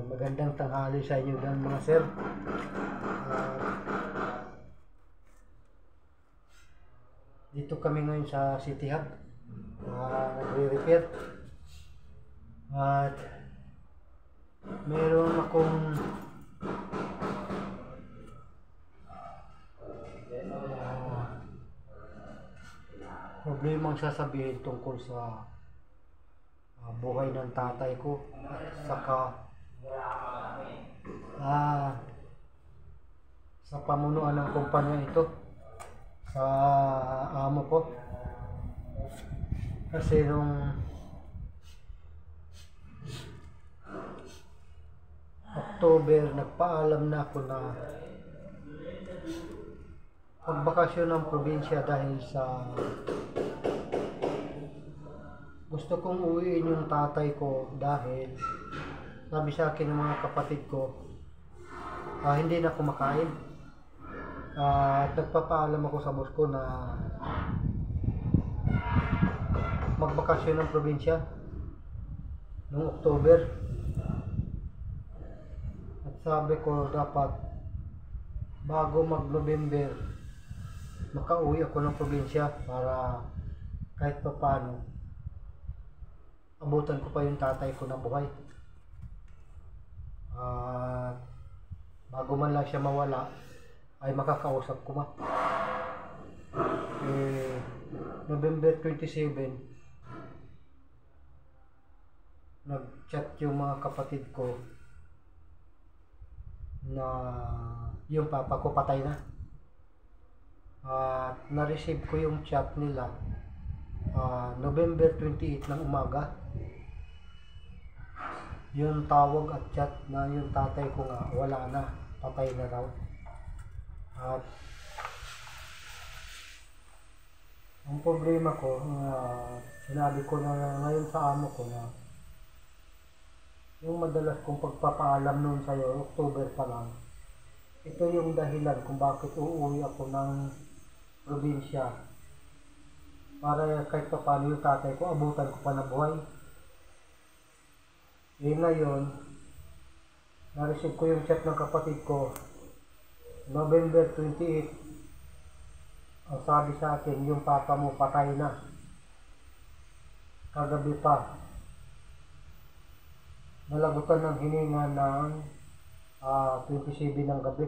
Magandang tanghali sa inyo dyan mga sir. Dito kami ngayon sa City Hub. Nagre-repair. At meron akong problemang sasabihin tungkol sa buhay ng tatay ko at saka sa pamunuan ng kumpanya ito sa amo ko. Kasi nung October nagpaalam na ako na pagbakasyon ng probinsya dahil sa gusto kong uwiin yung tatay ko dahil sabi sa akin ng mga kapatid ko hindi na kumakain. At nagpapaalam ako sa boss ko na magbakasyon ng probinsya noong October. At sabi ko dapat bago mag-November makauwi ako ng probinsya para kahit pa paano abutan ko pa yung tatay ko na buhay. Bago man lang siya mawala ay makakausap ko ma. November 27 nag-chat yung mga kapatid ko na yung papa ko patay na. At na-receive ko yung chat nila November 28 ng umaga. Yung tawag at chat na yung tatay ko nga wala na, patay na raw. At ang problema ko, sinabi ko na ngayon sa amo ko na yung madalas kong pagpapaalam noon sa'yo, October pa lang, ito yung dahilan kung bakit uuwi ako ng probinsya para kahit pa paano yung tatay ko abutan ko pa na buhay. Ngayon na-receive ko yung chat ng kapatid ko November 28. Ang sabi sa akin, yung papa mo patay na kagabi pa. Nalagutan ng hininga ng 27 ng gabi.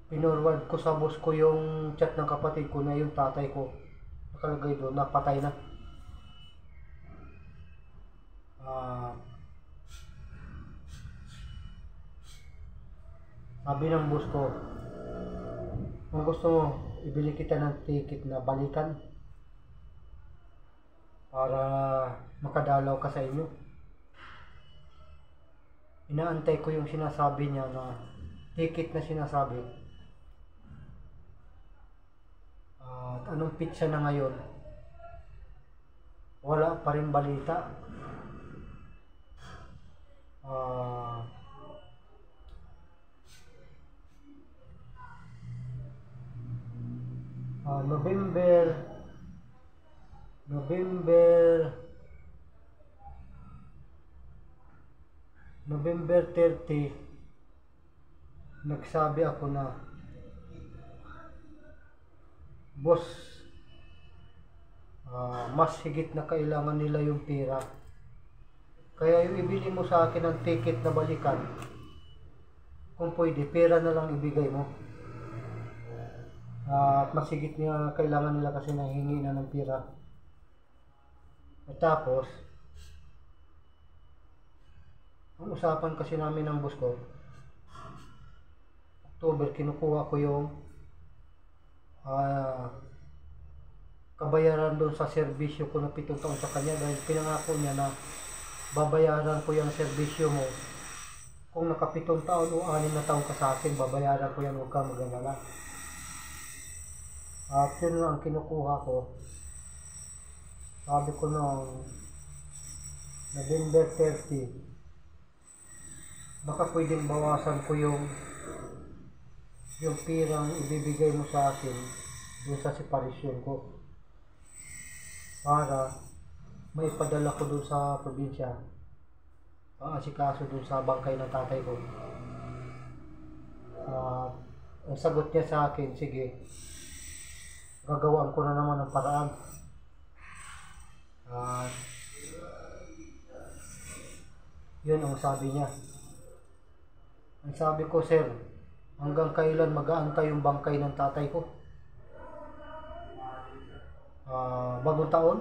Pinorward ko sa boss ko yung chat ng kapatid ko na yung tatay ko nakalagay doon na patay na. Sabi ng boss ko, kung gusto mo ibili kita ng ticket na balikan para makadalaw ka sa inyo. Inaantay ko yung sinasabi niya na ticket na sinasabi. At anong pizza na ngayon? Wala pa rin balita. November 30 nagsabi ako na, boss, mas higit na kailangan nila yung pera. Kaya yung ibili mo sa akin ng ticket na balikan, kung pwede, pera na lang ibigay mo. At mas higit na kailangan nila kasi nahingi na ng pera. At tapos, ang usapan kasi namin ng boss ko, October, kinukuha ko yung kabayaran doon sa serbisyo ko na 7 taon sa kanya dahil pinangako niya na babayaran ko yung serbisyo mo. Kung naka 7 taon o 6 na taon ka sa akin, babayaran ko yan, huwag ka mag-alala. At yun lang ang kinukuha ko. Sabi ko noong November 30, baka pwedeng bawasan ko yung pirang ibibigay mo sa akin doon sa separasyon ko para maipadala ko doon sa probinsya asikaso doon sa bangkay ng tatay ko. Ang sagot niya sa akin, sige, gagawin ko na naman ng paraan. Yun ang sabi niya. Ang sabi ko, sir, hanggang kailan mag-aantay yung bangkay ng tatay ko? Bagong taon?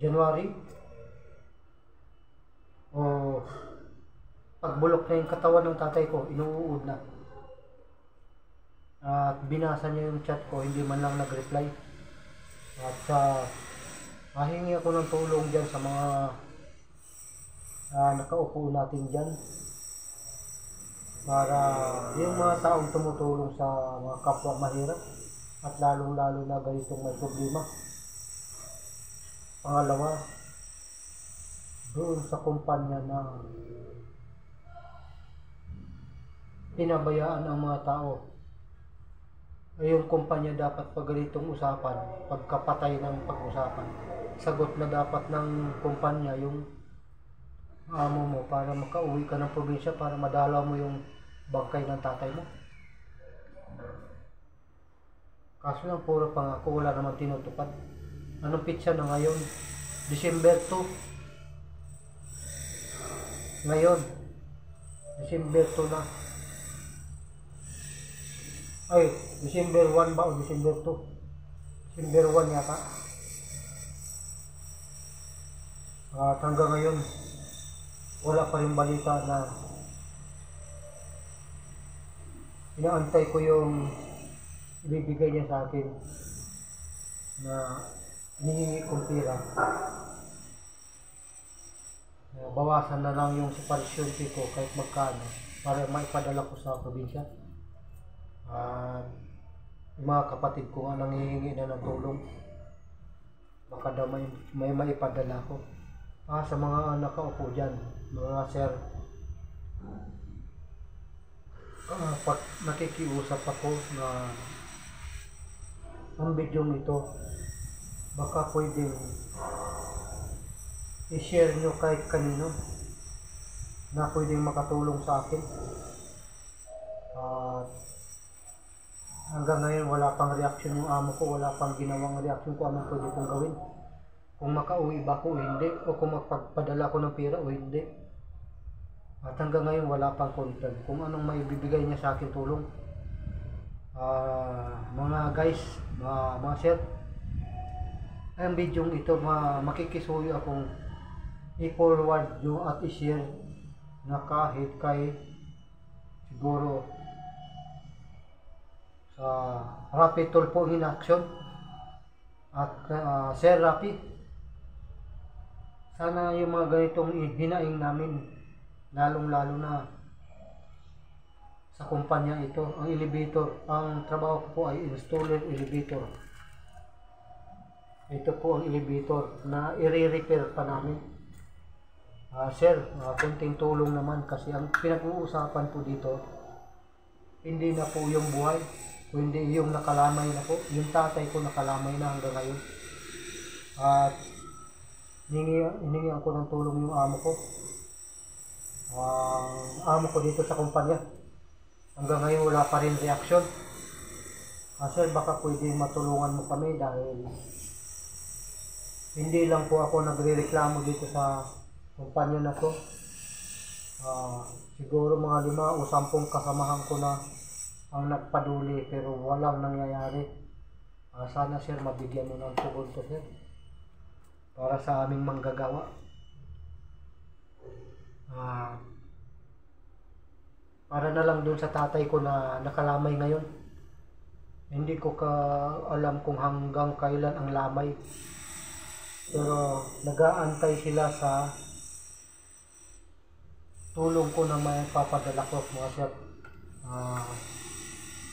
January? O pagbulok na yung katawan ng tatay ko, inuud na. At binasa niya yung chat ko, hindi man lang nag-reply. At mahingi ako ng tulong dyan sa mga nakaupo natin dyan. Para yung mga taong tumutulong sa mga kapwa mahirap at lalong-lalo na ganitong may problema. Pangalawa, doon sa kumpanya na pinabayaan ang mga tao. Ay yung kumpanya dapat pag ganitong usapan, pagkapatay ng pag-usapan, sagot na dapat ng kumpanya yung amo mo para makauwi ka ng probinsya para madala mo yung bangkay ng tatay mo. Kaso lang puro pangako, wala naman tinutupad. Anong pitsa na ngayon? December 2. Ngayon, December 2 na. Ay, December 1 ba o December 2? December 1 yata. At hanggang ngayon, wala pa rin balita na inaantay ko yung ibibigay niya sa akin na hinihingi kong pera. Bawasan na lang yung separasyon fee ko kahit magkano para maipadala ko sa probinsya. Yung mga kapatid ko nga nanghihingi na ng tulong, baka daw may maipadala ko. Sa mga nakaupo dyan, mga sir, nakikiusap ako na ang video ito baka pwedeng i-share nyo kahit kanino na pwedeng makatulong sa akin. Hanggang ngayon wala pang reaction yung amo ko, wala pang ginawang reaction kung anong pwede kong gawin, kung makauwi ba ko o hindi, o kung magpapadala ko ng pera o hindi. At hanggang ngayon wala pang content kung anong maibibigay niya sa akin tulong. Mga guys, mga sir, ang video ito makikisuyo akong i-forward nyo at i-share na kahit kay siguro sa Rapid Tulpo in Action at Sir Rapid, sana yung mga ganitong hinaing namin, lalong-lalo na sa kumpanya ito, ang elevator, ang trabaho ko po ay installer elevator. Ito po ang elevator na i-repair pa namin. Sir, kunting tulong naman kasi ang pinag-uusapan po dito hindi na po yung buhay, kundi yung nakalamay na po. Yung tatay ko nakalamay na hanggang ngayon. At hiningi ako ng tulong yung amo ko. Amo ko dito sa kumpanya. Hanggang ngayon wala pa rin reaksyon. Sir, baka pwede matulungan mo kami dahil hindi lang po ako nagre-reklamo dito sa kumpanya na to. Siguro mga 5 o 10 kasamahan ko na ang nagpaduli pero walang nangyayari. Sana sir, mabigyan mo ng tugon to sir para sa aming manggagawa. Para na lang dun sa tatay ko na nakalamay ngayon. Hindi ko alam kung hanggang kailan ang lamay, pero nag-aantay sila sa tulong ko na may papadala ko mga sir.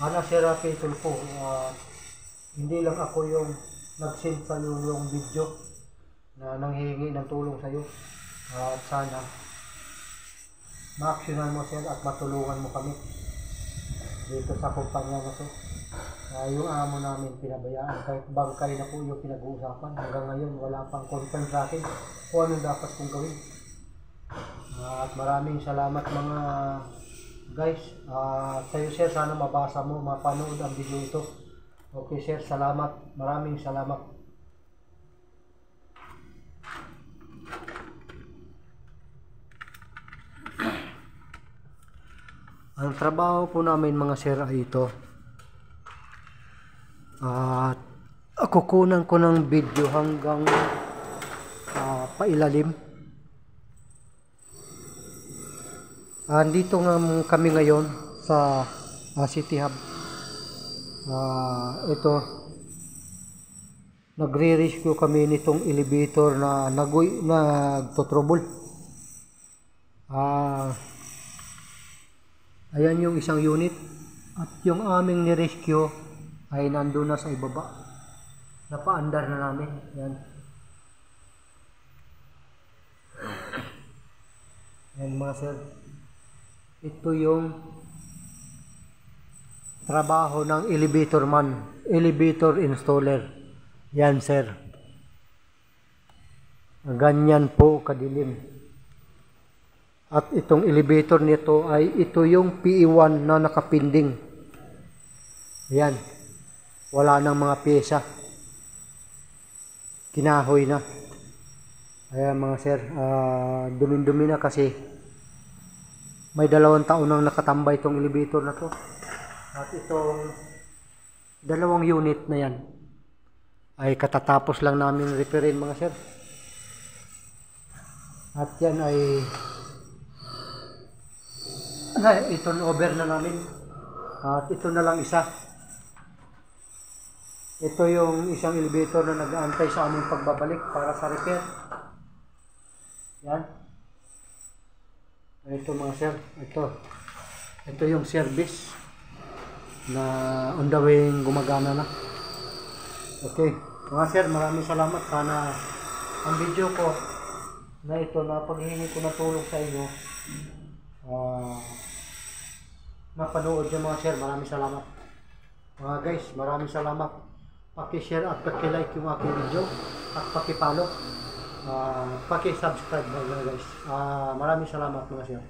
Sir Rapid Tulpo, hindi lang ako yung nag-send sa iyo yung video na nanghihingi ng tulong sa iyo. At sana ma-actionan mo sir at matulungan mo kami dito sa kumpanya na to. Yung amo namin pinabayaan kahit bangkay na po yung pinag-uusapan. Hanggang ngayon wala pang confirm sa akin kung anong dapat kong gawin. At maraming salamat mga guys. Sa'yo sir, sana mabasa mo, mapanood ang video ito. Okay sir, salamat. Maraming salamat. Ang trabaho po namin mga sir ay ito. At kukunan ko ng video hanggang pailalim. Andito nga kami ngayon sa City Hub. Ito, nagre-rescue kami nitong elevator na nagtotrouble. Ayan yung isang unit. At yung aming ni-rescue ay nandun na sa ibaba. Napaandar na namin. Yan. Yan mga sir. Ito yung trabaho ng elevator man. Elevator installer. Yan sir. Ganyan po kadilim. At itong elevator nito ay ito yung PE1 na nakapinding. Yan. Wala nang mga pyesa. Kinahoy na. Ayan mga sir. Dumi-dumi na kasi may 2 taon nang nakatambay itong elevator na to. At itong 2 unit na yan ay katatapos lang namin repairin mga sir. At yan ay ito over na namin. At ito na lang isa. Ito yung isang elevator na nag-aantay sa aming pagbabalik para sa repair. Yan. Ito mga sir. Ito yung service na on the way gumagana na. Okay. Mga sir, maraming salamat. Sana ang video ko na ito na paghihingi ko na tulong sa inyo mapanood nyo mga sir. Maraming salamat mga guys. Maraming salamat. Paki-share at paki-like yung aking video at paki-follow, paki-subscribe mga guys. Maraming salamat mga sir.